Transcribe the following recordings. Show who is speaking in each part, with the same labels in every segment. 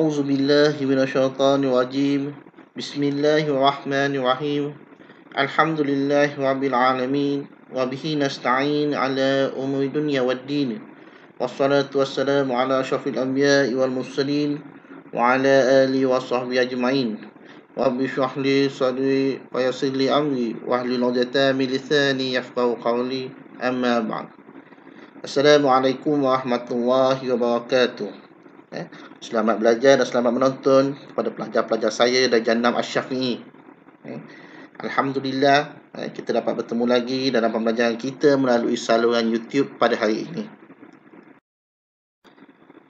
Speaker 1: أعوذ بالله من الشيطان الرجيم بسم الله الرحمن الرحيم الحمد لله رب العالمين وبه نستعين على أمور الدنيا والدين والصلاة والسلام على أشرف الأنبياء والمرسلين وعلى آله وصحبه أجمعين رب اشرح لي صدري ويسر لي أمري واحلل عقدة من لساني يفقهوا قولي أما بعد. Assalamualaikum warahmatullahi wabarakatuh. Selamat belajar dan selamat menonton kepada pelajar-pelajar saya dan Jannam Asy-Syafi'i. Alhamdulillah, kita dapat bertemu lagi dalam pembelajaran kita melalui saluran YouTube pada hari ini.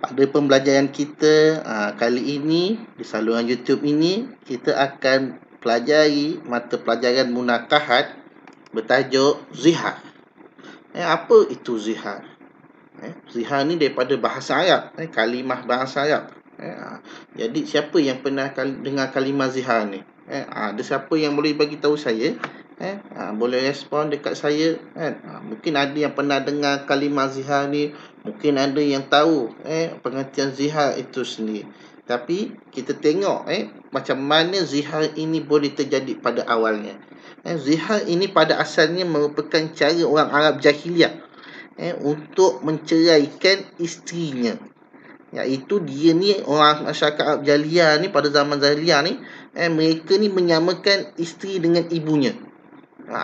Speaker 1: Pada pembelajaran kita kali ini di saluran YouTube ini, kita akan pelajari mata pelajaran munakahat bertajuk zihar. Apa itu zihar? Zihar ni daripada bahasa Arab, kalimah bahasa Arab. Jadi siapa yang pernah dengar kalimah zihar ni? Ada siapa yang boleh bagi tahu saya? Boleh respon dekat saya. Mungkin ada yang pernah dengar kalimah zihar ni, mungkin ada yang tahu pengertian zihar itu sendiri. Tapi kita tengok macam mana zihar ini boleh terjadi pada awalnya. Zihar ini pada asalnya merupakan cara orang Arab jahiliah untuk menceraikan isterinya. Iaitu dia ni, orang masyarakat Arab jahiliah ni, pada zaman jahiliah ni, mereka ni menyamakan isteri dengan ibunya.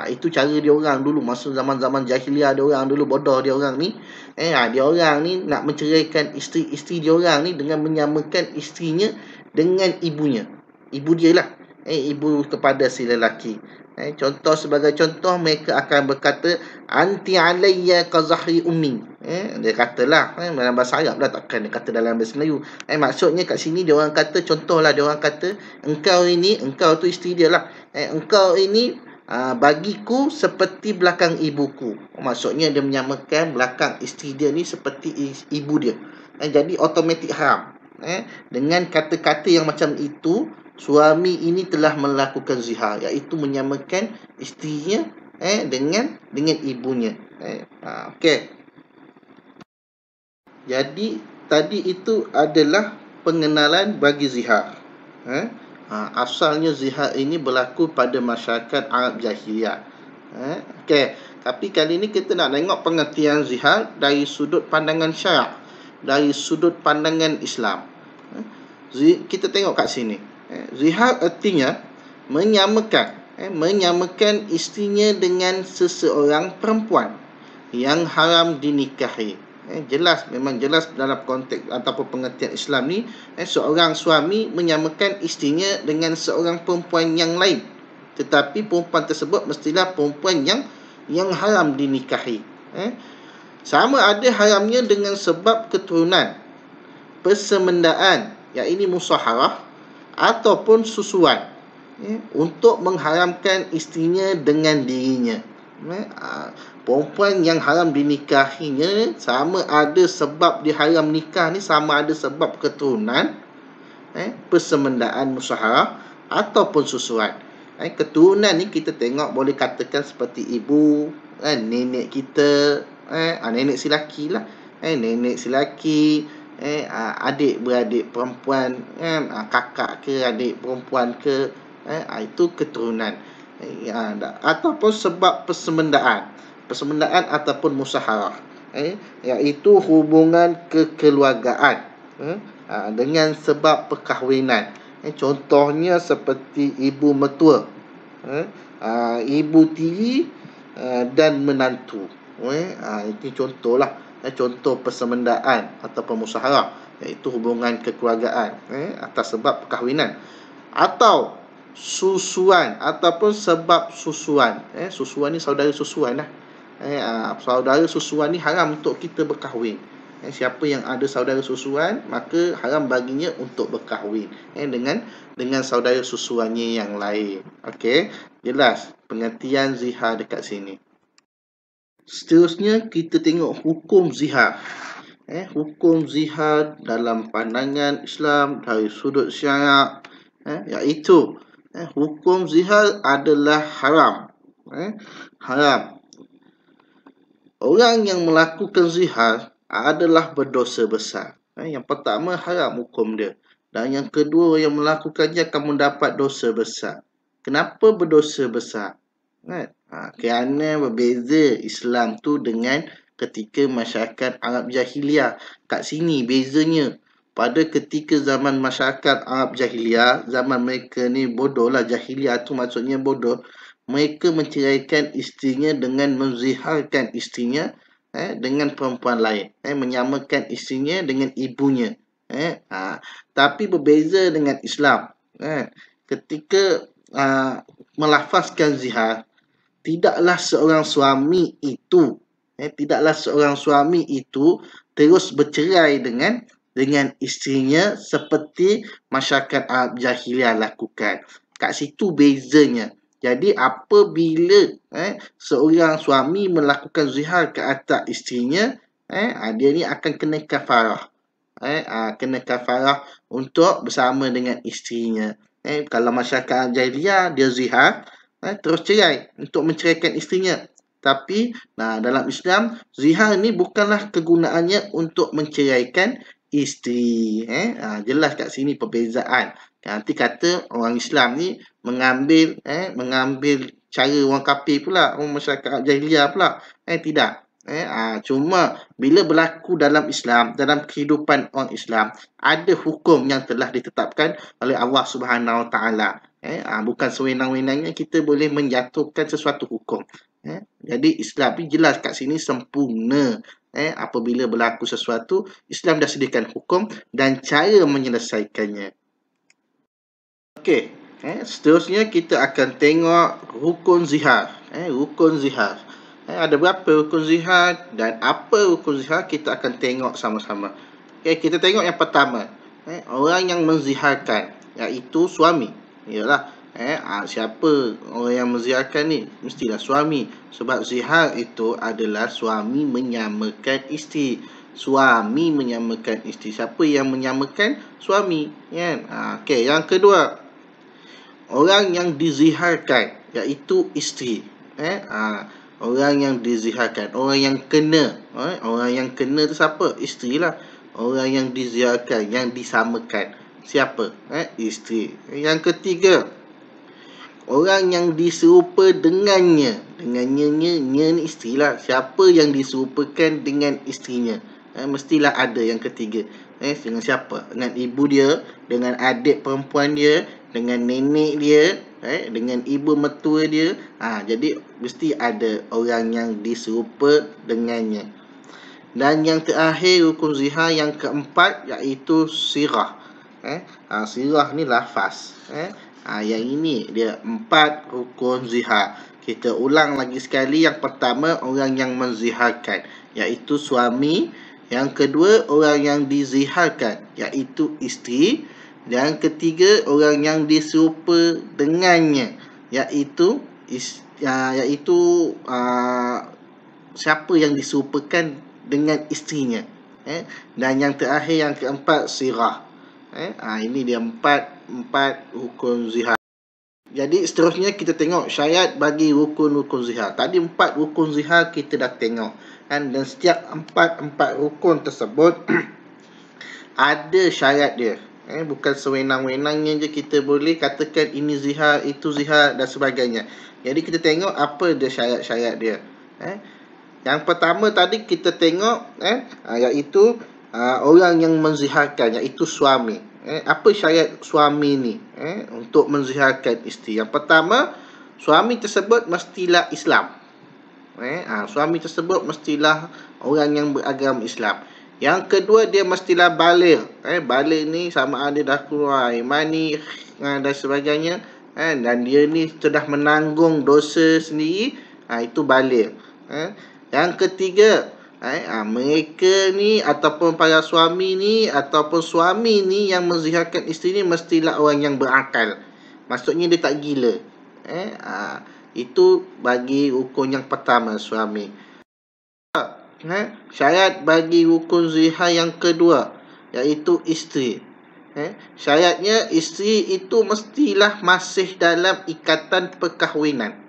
Speaker 1: Itu cara dia orang dulu, masa zaman-zaman jahiliah dia orang dulu, bodoh dia orang ni. Dia orang ni nak menceraikan isteri dia orang ni dengan menyamakan isterinya dengan ibunya. Ibu dia lah. Ibu kepada si lelaki. Sebagai contoh, mereka akan berkata, anti alayya ka zahri ummi. Dia katalah dalam bahasa Arab lah, takkan dia kata dalam bahasa Melayu. Maksudnya kat sini dia orang kata, contohlah dia orang kata, engkau tu isteri dia lah, engkau ini bagiku seperti belakang ibuku. Maksudnya dia menyamakan belakang isteri dia ni seperti ibu dia. Jadi automatik haram. Dengan kata-kata yang macam itu, suami ini telah melakukan zihar, iaitu menyamakan isterinya dengan ibunya. Okey. Jadi tadi itu adalah pengenalan bagi zihar. Asalnya zihar ini berlaku pada masyarakat Arab jahiliah. Okey. Tapi kali ini kita nak tengok pengertian zihar dari sudut pandangan syarak, dari sudut pandangan Islam. Kita tengok kat sini. Zihar artinya menyamakan isterinya dengan seseorang perempuan yang haram dinikahi. Memang jelas dalam konteks ataupun pengertian Islam ni, seorang suami menyamakan isterinya dengan seorang perempuan yang lain, tetapi perempuan tersebut mestilah perempuan yang haram dinikahi. Sama ada haramnya dengan sebab keturunan, persemendaan, iaitu musaharah, ataupun susuan, untuk mengharamkan isterinya dengan dirinya. Perempuan yang haram dinikahinya, sama ada sebab dia haram nikah ni, sama ada sebab keturunan, persemendaan musaharah, ataupun susuan. Keturunan ni kita tengok boleh katakan seperti ibu, nenek kita, nenek si laki lah, nenek si laki, adik-beradik perempuan, kakak ke adik perempuan ke, itu keturunan. Ataupun sebab persemendaan ataupun musaharah, iaitu hubungan kekeluargaan dengan sebab perkahwinan. Contohnya seperti ibu mertua, ibu tiri dan menantu. Ini contohlah, contoh persemendaan ataupun musaharah, iaitu hubungan kekeluargaan atas sebab perkahwinan. Atau susuan ataupun sebab susuan. Susuan ni saudara susuan lah. Saudara susuan ni haram untuk kita berkahwin. Siapa yang ada saudara susuan, maka haram baginya untuk berkahwin dengan saudara susuannya yang lain. Okey, jelas pengertian zihar dekat sini. Seterusnya kita tengok hukum zihar. Hukum zihar dalam pandangan Islam dari sudut syarak, iaitu hukum zihar adalah haram. Haram. Orang yang melakukan zihar adalah berdosa besar. Yang pertama, haram hukum dia. Dan yang kedua, yang melakukannya akan mendapat dosa besar. Kenapa berdosa besar? Kan? Kerana berbeza Islam tu dengan ketika masyarakat Arab Jahiliyah. Kat sini bezanya. Pada ketika zaman masyarakat Arab Jahiliyah, zaman mereka ni bodoh lah. Jahiliyah tu maksudnya bodoh. Mereka menceraikan isterinya dengan menziharkan isterinya dengan perempuan lain. Menyamakan isterinya dengan ibunya. Tapi berbeza dengan Islam. Ketika melafazkan zihar, tidaklah seorang suami itu terus bercerai dengan isterinya seperti masyarakat Arab Jahiliyah lakukan. Kat situ bezanya. Jadi apabila seorang suami melakukan zihar ke atas isterinya, dia ni akan kena kafarah. Kena kafarah untuk bersama dengan isterinya. Kalau masyarakat jahiliyah, dia zihar, terus cerai untuk menceraikan isterinya. Tapi dalam Islam, zihar ni bukanlah kegunaannya untuk menceraikan isteri. Jelas kat sini perbezaan. Nanti kata orang Islam ni mengambil cara orang kafir pula, orang masyarakat jahiliyah pula. Tidak. Cuma bila berlaku dalam Islam, dalam kehidupan orang Islam, ada hukum yang telah ditetapkan oleh Allah Subhanahu Wa Taala. Bukan sewenang-wenangnya kita boleh menjatuhkan sesuatu hukum. Jadi Islam ni jelas kat sini sempurna. Apabila berlaku sesuatu, Islam dah sediakan hukum dan cara menyelesaikannya. Okey, seterusnya kita akan tengok rukun zihar. Rukun zihar. Ada berapa rukun zihar dan apa rukun zihar, kita akan tengok sama-sama. Kita tengok yang pertama. Orang yang menziharkan, iaitu suami. Yalah, siapa orang yang menziharkan ni? Mestilah suami. Sebab zihar itu adalah suami menyamakan isteri. Suami menyamakan isteri. Siapa yang menyamakan? Suami. Okey, yang kedua. Orang yang diziharkan, iaitu isteri. Orang yang diziharkan, orang yang kena. Orang yang kena tu siapa? Isteri lah. Orang yang diziharkan, yang disamakan, siapa? Isteri. Yang ketiga, orang yang diserupa dengannya. Dengannya ni isteri lah. Siapa yang diserupakan dengan isterinya? Mestilah ada yang ketiga. Dengan siapa? Dengan ibu dia, dengan adik perempuan dia, dengan nenek dia, dengan ibu mertua dia. Jadi mesti ada orang yang diserupa dengannya. Dan yang terakhir rukun zihar yang keempat, iaitu sirah. Sirah ni lafaz. Yang ini dia 4 rukun zihar. Kita ulang lagi sekali. Yang pertama, orang yang menziharkan, iaitu suami. Yang kedua, orang yang diziharkan, iaitu isteri. Yang ketiga, orang yang diserupa dengannya, iaitu siapa yang diserupakan dengan isterinya. Dan yang terakhir, yang keempat, sirah. Ini dia empat rukun zihar. Jadi seterusnya kita tengok syarat bagi rukun-rukun zihar. Tadi 4 rukun zihar kita dah tengok. Dan setiap empat rukun tersebut ada syarat dia. Bukan sewenang-wenangnya je kita boleh katakan ini zihar, itu zihar dan sebagainya. Jadi kita tengok apa dia syarat-syarat dia. Yang pertama tadi kita tengok iaitu orang yang menziharkan, iaitu suami. Apa syarat suami ni untuk menziharkan isteri? Yang pertama, suami tersebut mestilah Islam. Suami tersebut mestilah orang yang beragama Islam. Yang kedua, dia mestilah baligh. Baligh ni sama ada dah keluar air mani dan sebagainya. Dan dia ni sudah menanggung dosa sendiri. Itu baligh. Yang ketiga, mereka ni ataupun para suami ni ataupun suami ni yang menziharkan isteri ni mestilah orang yang berakal. Maksudnya dia tak gila. Itu bagi rukun yang pertama, suami. Syarat bagi rukun zihar yang kedua, iaitu isteri. Syaratnya isteri itu mestilah masih dalam ikatan perkahwinan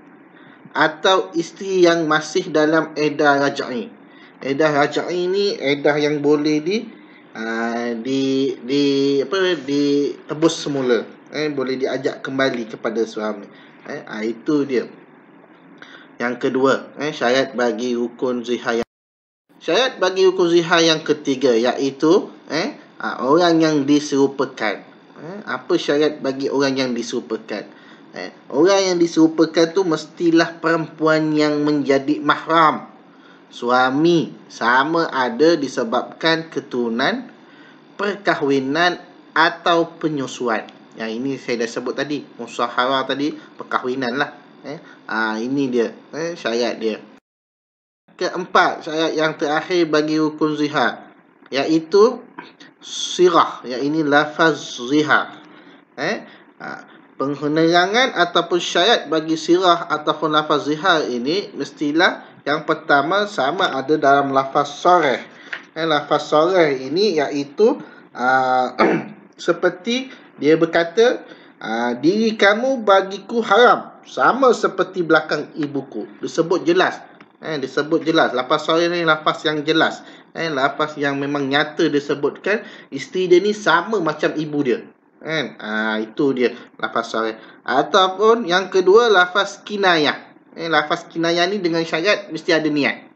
Speaker 1: atau isteri yang masih dalam edah raj'i. Edah raj'i ni edah yang boleh ditebus semula, boleh diajak kembali kepada suami. Itu dia. Yang kedua, syarat bagi rukun zihar. Syarat bagi rukun zihar yang ketiga, iaitu orang yang diserupakan. Apa syarat bagi orang yang diserupakan? Orang yang diserupakan tu mestilah perempuan yang menjadi mahram suami, sama ada disebabkan keturunan, perkahwinan atau penyusuan. Yang ini saya dah sebut tadi, musyawarah tadi, perkahwinan lah. Ini dia, syarat dia. Keempat, syarat yang terakhir bagi rukun zihar, iaitu sirah, ini lafaz zihar. Penerangan ataupun syarat bagi sirah ataupun lafaz zihar ini mestilah yang pertama sama ada dalam lafaz soreh. Lafaz soreh ini iaitu seperti dia berkata, diri kamu bagiku haram sama seperti belakang ibuku. Disebut jelas. Lafaz soreh ni lafaz yang jelas. Lafaz yang memang nyata disebutkan isteri dia ni sama macam ibu dia. Itu dia lafaz soreh. Ataupun yang kedua, lafaz kinayah. Lafaz kinayah ni dengan syarat mesti ada niat.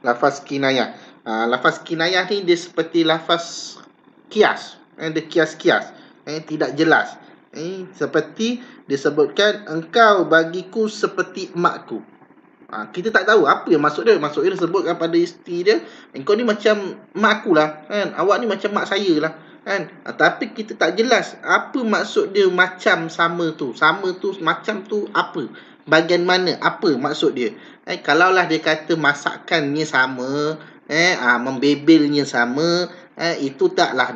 Speaker 1: Lafaz kinayah. Lafaz kinayah ni dia seperti lafaz kias. Dia kias-kias. Tidak jelas. Seperti disebutkan, engkau bagiku seperti emakku. Kita tak tahu apa yang maksud dia. Maksud dia disebutkan pada isteri dia, engkau ni macam mak aku lah, awak ni macam mak saya lah, tapi kita tak jelas apa maksud dia macam sama tu. Sama tu, macam tu apa, bahagian mana, apa maksud dia. Kalaulah dia kata masakannya sama, membebelnya sama, itu taklah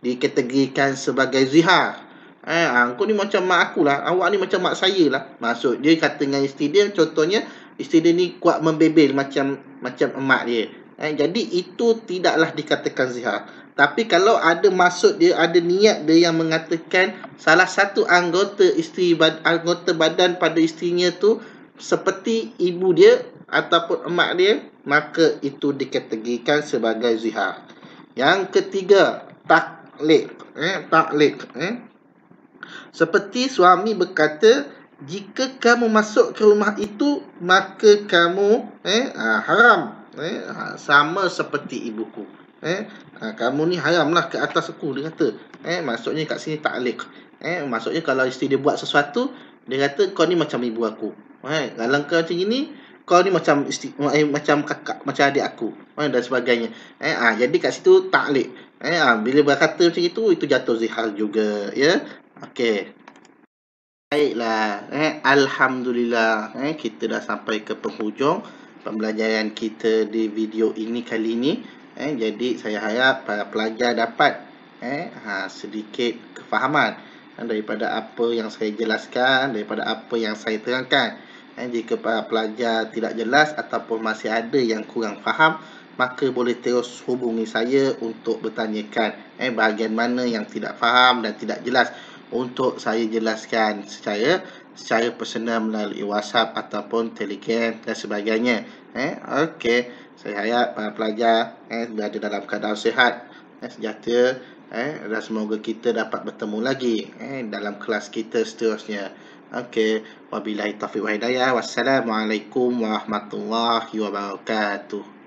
Speaker 1: dikategorikan sebagai zihar. Engkau ni macam mak aku lah, awak ni macam mak saya lah. Maksud dia kata dengan isteri dia, contohnya isteri dia ni kuat membebel macam emak dia. Jadi itu tidaklah dikatakan zihar. Tapi kalau ada maksud dia, ada niat dia yang mengatakan salah satu anggota badan pada isterinya tu seperti ibu dia ataupun emak dia, maka itu dikategorikan sebagai zihar. Yang ketiga, taklid. Seperti suami berkata, jika kamu masuk ke rumah itu, maka kamu haram, sama seperti ibuku. Kamu ni haramlah ke atas aku, dia kata. Maksudnya kat sini taklid. Maksudnya kalau isteri dia buat sesuatu, dia kata kau ni macam ibu aku. Kalau kau macam ini, kau ni macam macam kakak, macam adik aku, dan sebagainya. Jadi kat situ taklid. Bila berkata macam itu jatuh zihar juga, ya. Okey. Baiklah, alhamdulillah, kita dah sampai ke penghujung pembelajaran kita di video ini kali ini. Jadi saya harap para pelajar dapat sedikit kefahaman daripada apa yang saya jelaskan, daripada apa yang saya terangkan. Jika para pelajar tidak jelas ataupun masih ada yang kurang faham, maka boleh terus hubungi saya untuk bertanyakan bahagian mana yang tidak faham dan tidak jelas, untuk saya jelaskan secara personal melalui WhatsApp ataupun Telegram dan sebagainya. Okey, saya harap para pelajar berada dalam keadaan sihat, sejahtera, dan semoga kita dapat bertemu lagi dalam kelas kita seterusnya. Okey, wabillahi taufiq wal hidayah. Wassalamualaikum warahmatullahi wabarakatuh.